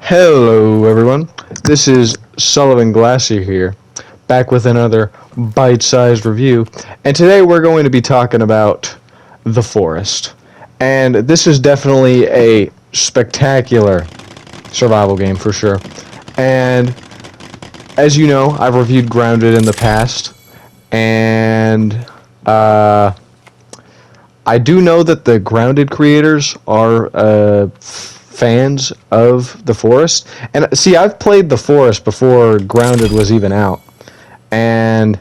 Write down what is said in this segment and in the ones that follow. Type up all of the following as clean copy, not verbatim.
Hello, everyone. This is Sullivan Glacier here, back with another bite-sized review. And today we're going to be talking about The Forest. And this is definitely a spectacular survival game for sure. And as you know, I've reviewed Grounded in the past, and I do know that the Grounded creators are fans of The Forest. And see, I've played The Forest before Grounded was even out. And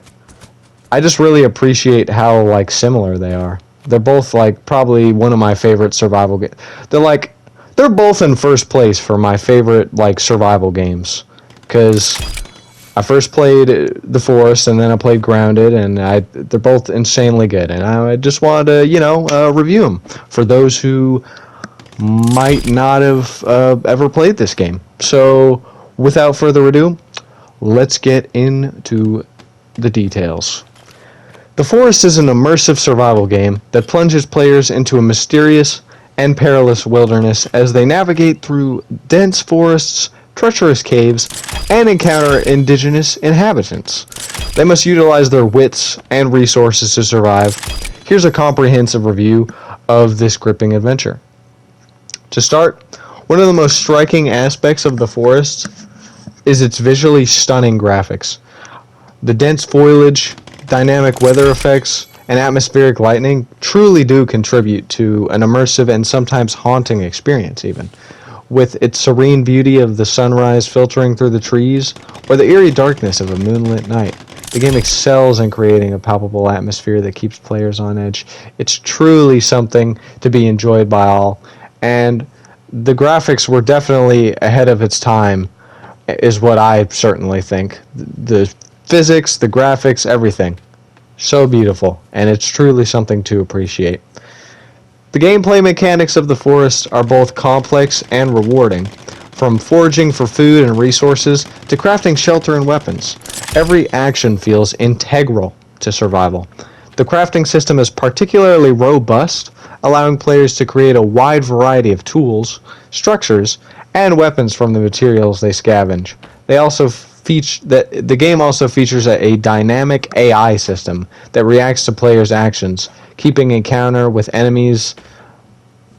I just really appreciate how similar they are. They're both probably one of my favorite survival games. They're both in first place for my favorite survival games, cuz I first played The Forest and then I played Grounded, and they're both insanely good, and I just wanted to review them for those who might not have ever played this game. So, without further ado, let's get into the details. The Forest is an immersive survival game that plunges players into a mysterious and perilous wilderness as they navigate through dense forests, treacherous caves, and encounter indigenous inhabitants. They must utilize their wits and resources to survive. Here's a comprehensive review of this gripping adventure. To start, one of the most striking aspects of The Forest is its visually stunning graphics. The dense foliage, dynamic weather effects, and atmospheric lighting truly do contribute to an immersive and sometimes haunting experience even. With its serene beauty of the sunrise filtering through the trees, or the eerie darkness of a moonlit night, the game excels in creating a palpable atmosphere that keeps players on edge. It's truly something to be enjoyed by all, and the graphics were definitely ahead of its time, is what I certainly think. The physics, the graphics, everything. So beautiful, and it's truly something to appreciate. The gameplay mechanics of The Forest are both complex and rewarding. From foraging for food and resources to crafting shelter and weapons, every action feels integral to survival. The crafting system is particularly robust, allowing players to create a wide variety of tools, structures, and weapons from the materials they scavenge. The game also features a dynamic AI system that reacts to players' actions, keeping encounter with enemies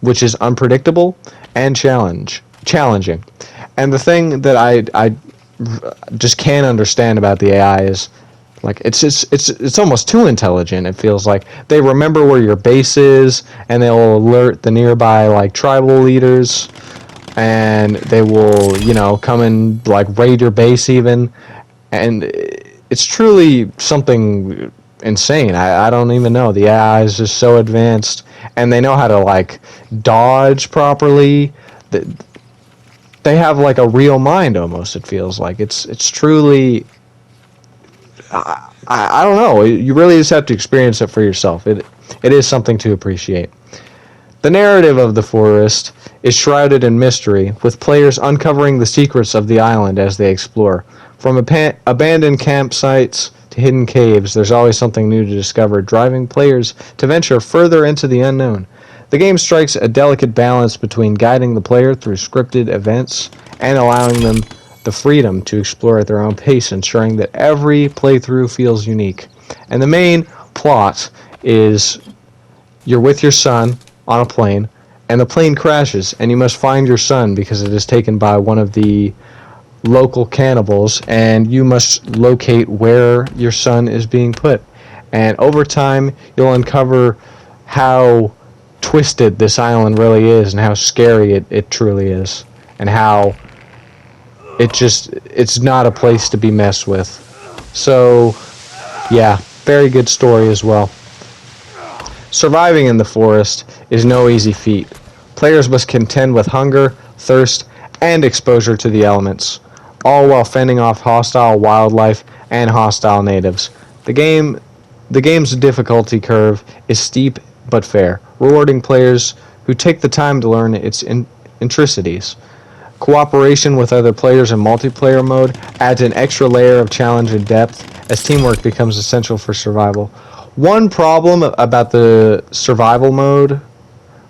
which is unpredictable and challenging. And the thing that I just can't understand about the AI is it's almost too intelligent. It feels like they remember where your base is, and they'll alert the nearby tribal leaders, and they will come and raid your base even, and it's truly something insane. I don't even know. The AI is just so advanced, and they know how to dodge properly. They have a real mind almost. It feels like it's truly. I don't know. You really just have to experience it for yourself. It is something to appreciate. The narrative of The Forest is shrouded in mystery, with players uncovering the secrets of the island as they explore. From abandoned campsites to hidden caves, there's always something new to discover, driving players to venture further into the unknown. The game strikes a delicate balance between guiding the player through scripted events and allowing them the freedom to explore at their own pace, ensuring that every playthrough feels unique. And the main plot is you're with your son on a plane, and the plane crashes, and you must find your son because it is taken by one of the local cannibals, and you must locate where your son is being put. And over time, you'll uncover how twisted this island really is, and how scary it truly is, and how it's not a place to be messed with. So, yeah, very good story as well. Surviving in The Forest is no easy feat. Players must contend with hunger, thirst, and exposure to the elements, all while fending off hostile wildlife and hostile natives. The game's difficulty curve is steep but fair, rewarding players who take the time to learn its intricacies. Cooperation with other players in multiplayer mode adds an extra layer of challenge and depth, as teamwork becomes essential for survival. One problem about the survival mode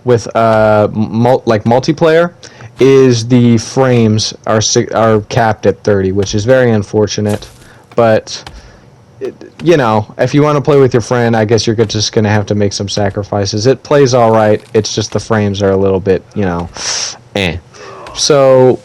with multiplayer is the frames are capped at 30, which is very unfortunate. But if you want to play with your friend, I guess you're just going to have to make some sacrifices. It plays all right. It's just the frames are a little bit, eh. So,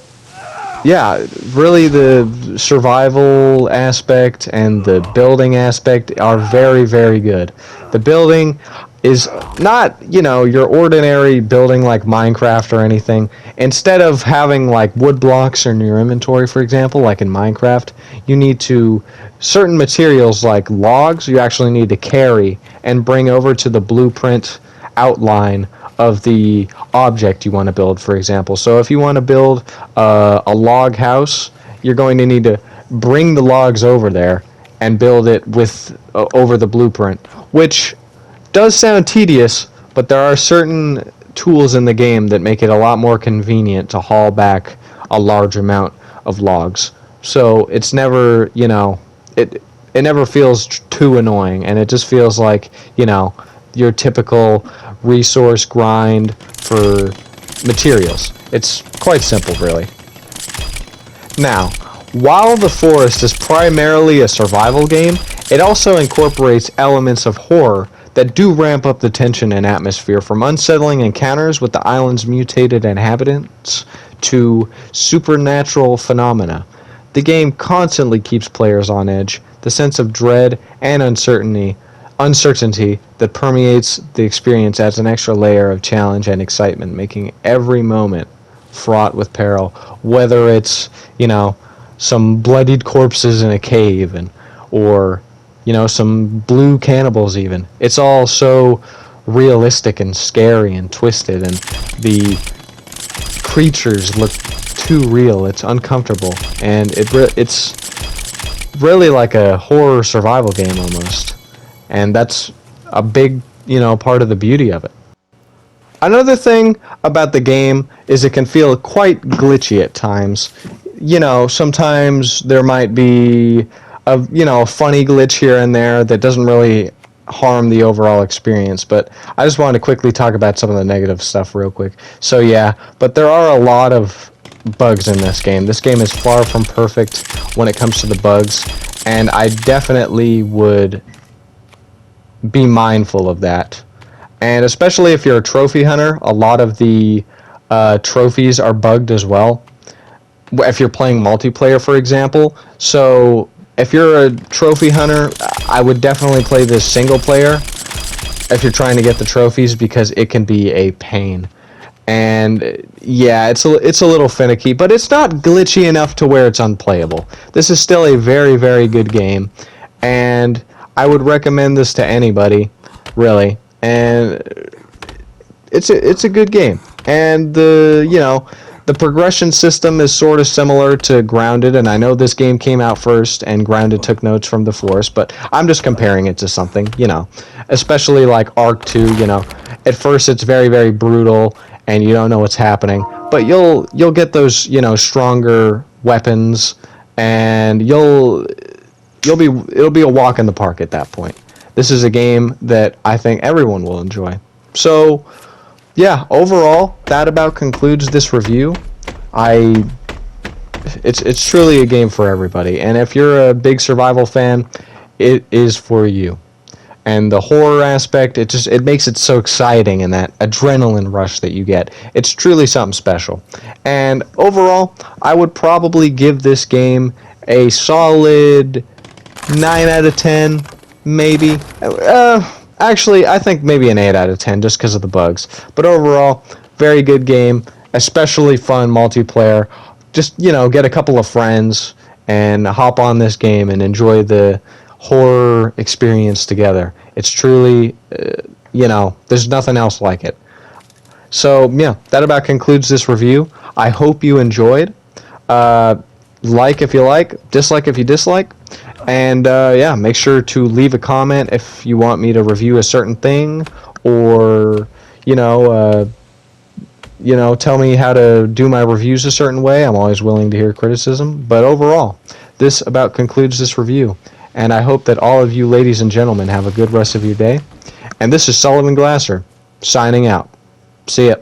yeah, really the survival aspect and the building aspect are very, very good. The building is not, your ordinary building like Minecraft or anything. Instead of having like wood blocks in your inventory, for example, like in Minecraft, you need to certain materials like logs you actually need to carry and bring over to the blueprint outline of the object you want to build, for example. So if you want to build a log house, you're going to need to bring the logs over there and build it with over the blueprint, which does sound tedious, but there are certain tools in the game that make it a lot more convenient to haul back a large amount of logs. So it's never, it never feels too annoying, and it just feels like, your typical resource grind for materials. It's quite simple, really. Now, while The Forest is primarily a survival game, it also incorporates elements of horror that do ramp up the tension and atmosphere, from unsettling encounters with the island's mutated inhabitants to supernatural phenomena. The game constantly keeps players on edge. The sense of dread and uncertainty that permeates the experience adds an extra layer of challenge and excitement, making every moment fraught with peril, whether it's, some bloodied corpses in a cave or some blue cannibals even. It's all so realistic and scary and twisted, and the creatures look too real. It's uncomfortable, and it's really like a horror survival game almost. And that's a big, part of the beauty of it. Another thing about the game is it can feel quite glitchy at times. Sometimes there might be a funny glitch here and there that doesn't really harm the overall experience, but I just wanted to quickly talk about some of the negative stuff real quick. So yeah, but there are a lot of bugs in this game. This game is far from perfect when it comes to the bugs, and I definitely would be mindful of that. And especially if you're a trophy hunter, a lot of the trophies are bugged as well. If you're playing multiplayer, for example. So if you're a trophy hunter, I would definitely play this single player if you're trying to get the trophies, because it can be a pain. And yeah, it's a little finicky, but it's not glitchy enough to where it's unplayable. This is still a very, very good game, and I would recommend this to anybody, really. And it's a good game. And the progression system is sort of similar to Grounded, and I know this game came out first and Grounded took notes from The Forest, but I'm just comparing it to something, especially like Ark 2, at first it's very, very brutal and you don't know what's happening, but you'll get those, stronger weapons, and it'll be a walk in the park at that point. This is a game that I think everyone will enjoy. So, yeah, overall, that about concludes this review. It's truly a game for everybody, and if you're a big survival fan, it is for you. And the horror aspect, it makes it so exciting, and that adrenaline rush that you get. It's truly something special. And overall, I would probably give this game a solid 9 out of 10, maybe. Actually, I think maybe an 8 out of 10 just because of the bugs. But overall, very good game, especially fun multiplayer. Just, get a couple of friends and hop on this game and enjoy the horror experience together. It's truly, there's nothing else like it. So, yeah, that about concludes this review. I hope you enjoyed. Like if you like, dislike if you dislike. And yeah, make sure to leave a comment if you want me to review a certain thing, or tell me how to do my reviews a certain way. I'm always willing to hear criticism. But overall, this about concludes this review, and I hope that all of you ladies and gentlemen have a good rest of your day. And this is Sullivan Glasser signing out. See ya.